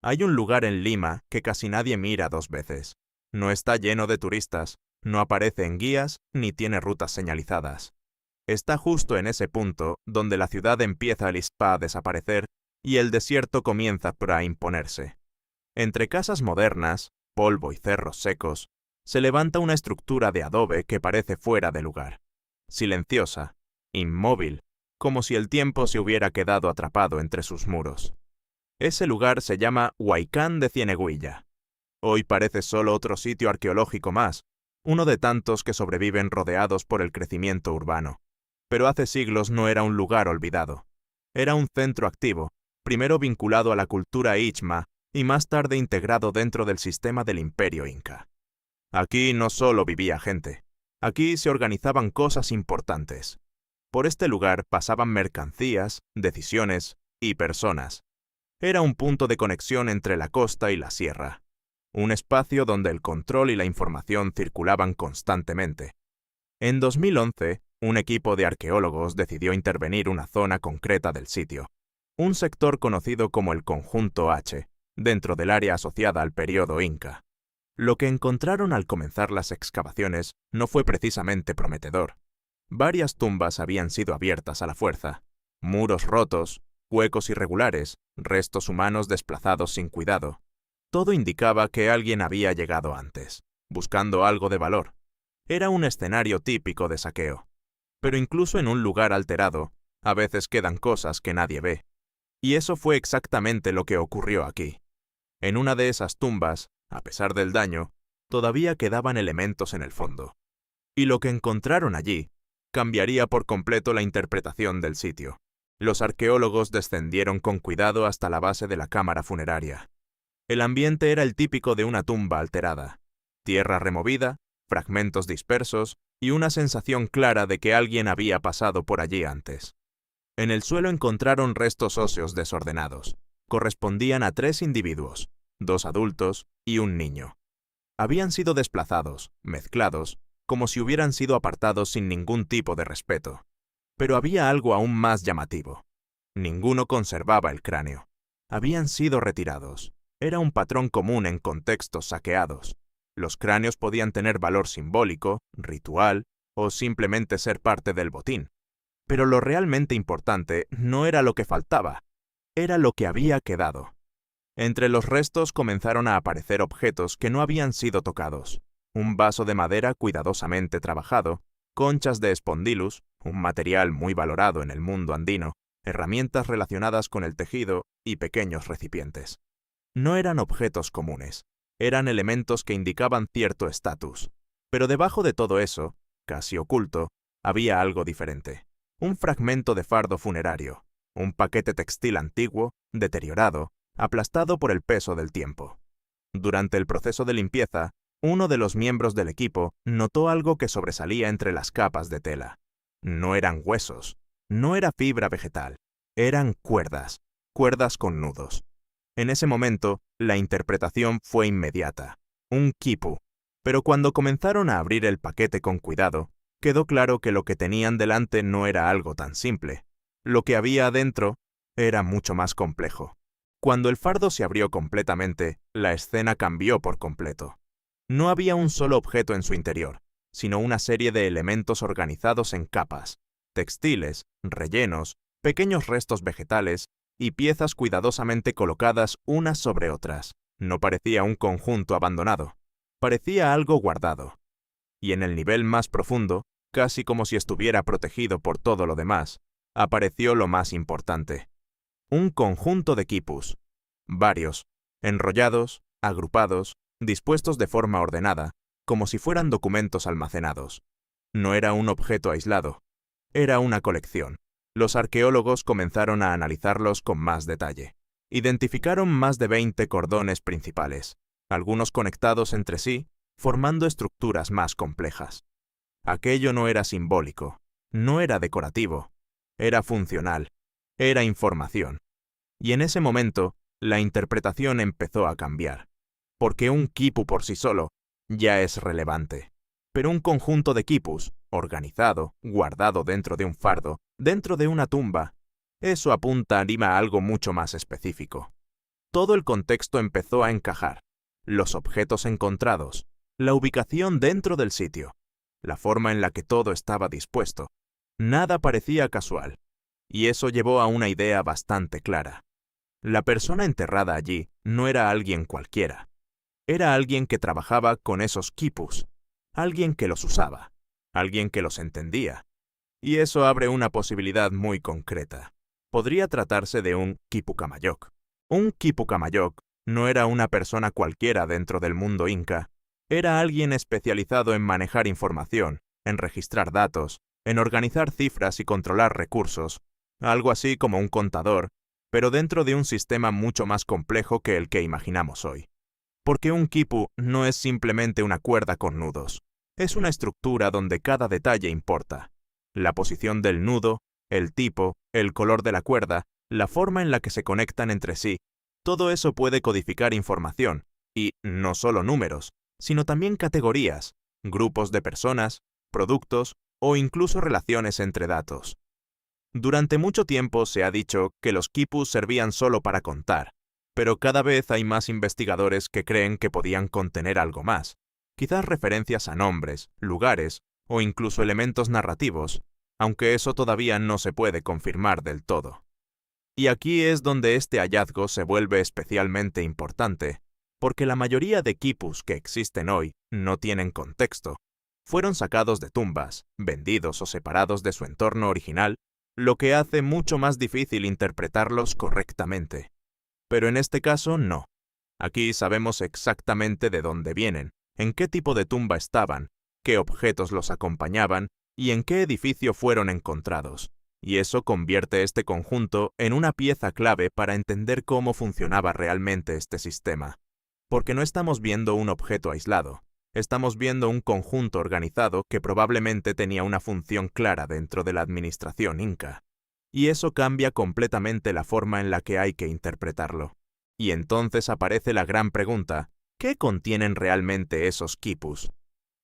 Hay un lugar en Lima que casi nadie mira dos veces. No está lleno de turistas, no aparece en guías ni tiene rutas señalizadas. Está justo en ese punto donde la ciudad empieza a desaparecer y el desierto comienza a imponerse. Entre casas modernas, polvo y cerros secos, se levanta una estructura de adobe que parece fuera de lugar. Silenciosa, inmóvil, como si el tiempo se hubiera quedado atrapado entre sus muros. Ese lugar se llama Huaycán de Cieneguilla. Hoy parece solo otro sitio arqueológico más, uno de tantos que sobreviven rodeados por el crecimiento urbano. Pero hace siglos no era un lugar olvidado. Era un centro activo, primero vinculado a la cultura ichma y más tarde integrado dentro del sistema del Imperio Inca. Aquí no solo vivía gente, aquí se organizaban cosas importantes. Por este lugar pasaban mercancías, decisiones y personas. Era un punto de conexión entre la costa y la sierra. Un espacio donde el control y la información circulaban constantemente. En 2011, un equipo de arqueólogos decidió intervenir una zona concreta del sitio, un sector conocido como el Conjunto H, dentro del área asociada al período Inca. Lo que encontraron al comenzar las excavaciones no fue precisamente prometedor. Varias tumbas habían sido abiertas a la fuerza, muros rotos, huecos irregulares, restos humanos desplazados sin cuidado. Todo indicaba que alguien había llegado antes, buscando algo de valor. Era un escenario típico de saqueo. Pero incluso en un lugar alterado, a veces quedan cosas que nadie ve. Y eso fue exactamente lo que ocurrió aquí. En una de esas tumbas, a pesar del daño, todavía quedaban elementos en el fondo. Y lo que encontraron allí cambiaría por completo la interpretación del sitio. Los arqueólogos descendieron con cuidado hasta la base de la cámara funeraria. El ambiente era el típico de una tumba alterada. Tierra removida, fragmentos dispersos y una sensación clara de que alguien había pasado por allí antes. En el suelo encontraron restos óseos desordenados. Correspondían a 3 individuos, 2 adultos y un niño. Habían sido desplazados, mezclados, como si hubieran sido apartados sin ningún tipo de respeto. Pero había algo aún más llamativo. Ninguno conservaba el cráneo. Habían sido retirados. Era un patrón común en contextos saqueados. Los cráneos podían tener valor simbólico, ritual o simplemente ser parte del botín. Pero lo realmente importante no era lo que faltaba, era lo que había quedado. Entre los restos comenzaron a aparecer objetos que no habían sido tocados. Un vaso de madera cuidadosamente trabajado, conchas de espondylus, un material muy valorado en el mundo andino, herramientas relacionadas con el tejido y pequeños recipientes. No eran objetos comunes, eran elementos que indicaban cierto estatus. Pero debajo de todo eso, casi oculto, había algo diferente. Un fragmento de fardo funerario, un paquete textil antiguo, deteriorado, aplastado por el peso del tiempo. Durante el proceso de limpieza, uno de los miembros del equipo notó algo que sobresalía entre las capas de tela. No eran huesos, no era fibra vegetal, eran cuerdas, cuerdas con nudos. En ese momento, la interpretación fue inmediata. Un quipu. Pero cuando comenzaron a abrir el paquete con cuidado, quedó claro que lo que tenían delante no era algo tan simple. Lo que había adentro era mucho más complejo. Cuando el fardo se abrió completamente, la escena cambió por completo. No había un solo objeto en su interior, sino una serie de elementos organizados en capas, textiles, rellenos, pequeños restos vegetales y piezas cuidadosamente colocadas unas sobre otras. No parecía un conjunto abandonado, parecía algo guardado. Y en el nivel más profundo, casi como si estuviera protegido por todo lo demás, apareció lo más importante. Un conjunto de quipus, varios, enrollados, agrupados, dispuestos de forma ordenada, como si fueran documentos almacenados. No era un objeto aislado, era una colección. Los arqueólogos comenzaron a analizarlos con más detalle. Identificaron más de 20 cordones principales, algunos conectados entre sí, formando estructuras más complejas. Aquello no era simbólico, no era decorativo, era funcional, era información. Y en ese momento, la interpretación empezó a cambiar. Porque un quipu por sí solo ya es relevante. Pero un conjunto de quipus, organizado, guardado dentro de un fardo, dentro de una tumba, eso apunta a algo mucho más específico. todo el contexto empezó a encajar. Los objetos encontrados, la ubicación dentro del sitio, la forma en la que todo estaba dispuesto. Nada parecía casual, y eso llevó a una idea bastante clara. La persona enterrada allí no era alguien cualquiera. Era alguien que trabajaba con esos quipus, alguien que los usaba, alguien que los entendía. Y eso abre una posibilidad muy concreta. Podría tratarse de un quipucamayok. Un quipucamayok no era una persona cualquiera dentro del mundo inca. Era alguien especializado en manejar información, en registrar datos, en organizar cifras y controlar recursos. Algo así como un contador, pero dentro de un sistema mucho más complejo que el que imaginamos hoy. Porque un quipu no es simplemente una cuerda con nudos. Es una estructura donde cada detalle importa. La posición del nudo, el tipo, el color de la cuerda, la forma en la que se conectan entre sí, todo eso puede codificar información, y no solo números, sino también categorías, grupos de personas, productos o incluso relaciones entre datos. Durante mucho tiempo se ha dicho que los quipus servían solo para contar, pero cada vez hay más investigadores que creen que podían contener algo más, quizás referencias a nombres, lugares o incluso elementos narrativos, aunque eso todavía no se puede confirmar del todo. Y aquí es donde este hallazgo se vuelve especialmente importante, porque la mayoría de quipus que existen hoy no tienen contexto. Fueron sacados de tumbas, vendidos o separados de su entorno original, lo que hace mucho más difícil interpretarlos correctamente. Pero en este caso no. Aquí sabemos exactamente de dónde vienen, en qué tipo de tumba estaban, qué objetos los acompañaban y en qué edificio fueron encontrados. Y eso convierte este conjunto en una pieza clave para entender cómo funcionaba realmente este sistema. Porque no estamos viendo un objeto aislado, estamos viendo un conjunto organizado que probablemente tenía una función clara dentro de la administración inca. Y eso cambia completamente la forma en la que hay que interpretarlo. Y entonces aparece la gran pregunta, ¿qué contienen realmente esos quipus?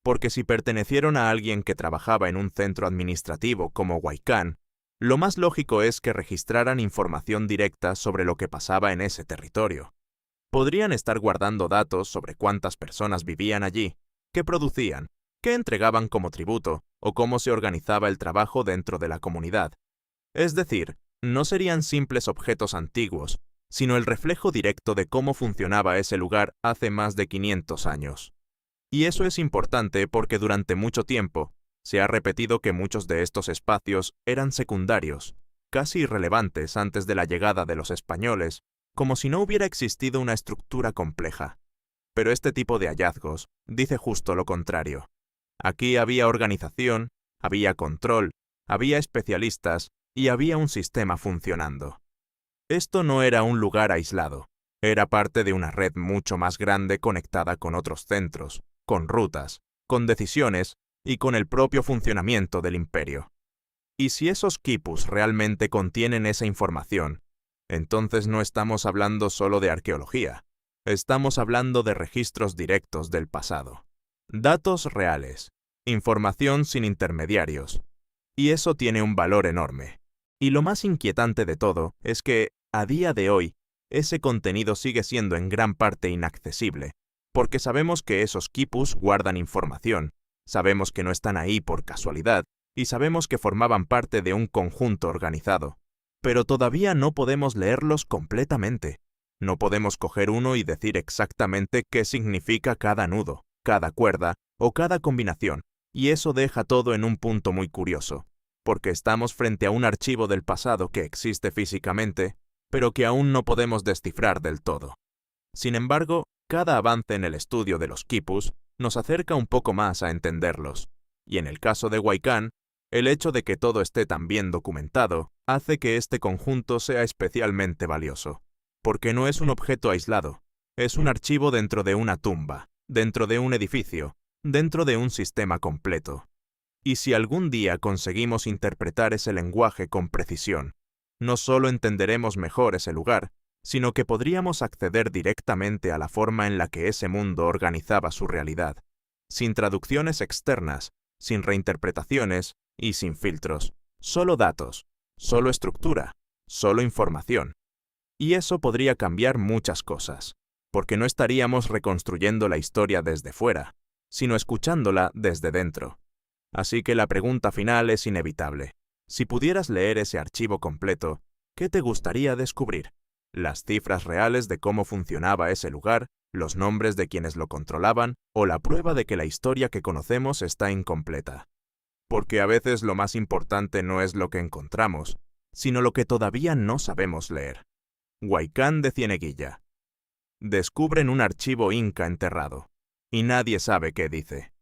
Porque si pertenecieron a alguien que trabajaba en un centro administrativo como Huaycán, lo más lógico es que registraran información directa sobre lo que pasaba en ese territorio. Podrían estar guardando datos sobre cuántas personas vivían allí, qué producían, qué entregaban como tributo o cómo se organizaba el trabajo dentro de la comunidad. Es decir, no serían simples objetos antiguos, sino el reflejo directo de cómo funcionaba ese lugar hace más de 500 años. Y eso es importante porque durante mucho tiempo se ha repetido que muchos de estos espacios eran secundarios, casi irrelevantes antes de la llegada de los españoles, como si no hubiera existido una estructura compleja. Pero este tipo de hallazgos dice justo lo contrario. Aquí había organización, había control, había especialistas y había un sistema funcionando. Esto no era un lugar aislado, era parte de una red mucho más grande conectada con otros centros, con rutas, con decisiones y con el propio funcionamiento del imperio. Y si esos quipus realmente contienen esa información, entonces no estamos hablando solo de arqueología, estamos hablando de registros directos del pasado. Datos reales, información sin intermediarios. Y eso tiene un valor enorme. Y lo más inquietante de todo es que, a día de hoy, ese contenido sigue siendo en gran parte inaccesible, porque sabemos que esos quipus guardan información, sabemos que no están ahí por casualidad, y sabemos que formaban parte de un conjunto organizado. Pero todavía no podemos leerlos completamente. No podemos coger uno y decir exactamente qué significa cada nudo, cada cuerda o cada combinación, y eso deja todo en un punto muy curioso, porque estamos frente a un archivo del pasado que existe físicamente, pero que aún no podemos descifrar del todo. Sin embargo, cada avance en el estudio de los quipus nos acerca un poco más a entenderlos, y en el caso de Huaycán, el hecho de que todo esté tan bien documentado hace que este conjunto sea especialmente valioso, porque no es un objeto aislado, es un archivo dentro de una tumba, dentro de un edificio, dentro de un sistema completo. Y si algún día conseguimos interpretar ese lenguaje con precisión, no solo entenderemos mejor ese lugar, sino que podríamos acceder directamente a la forma en la que ese mundo organizaba su realidad, sin traducciones externas, sin reinterpretaciones y sin filtros, solo datos, solo estructura, solo información. Y eso podría cambiar muchas cosas, porque no estaríamos reconstruyendo la historia desde fuera, sino escuchándola desde dentro. Así que la pregunta final es inevitable. Si pudieras leer ese archivo completo, ¿qué te gustaría descubrir? ¿Las cifras reales de cómo funcionaba ese lugar, los nombres de quienes lo controlaban, o la prueba de que la historia que conocemos está incompleta? Porque a veces lo más importante no es lo que encontramos, sino lo que todavía no sabemos leer. Huaycán de Cieneguilla. Descubren un archivo inca enterrado, y nadie sabe qué dice.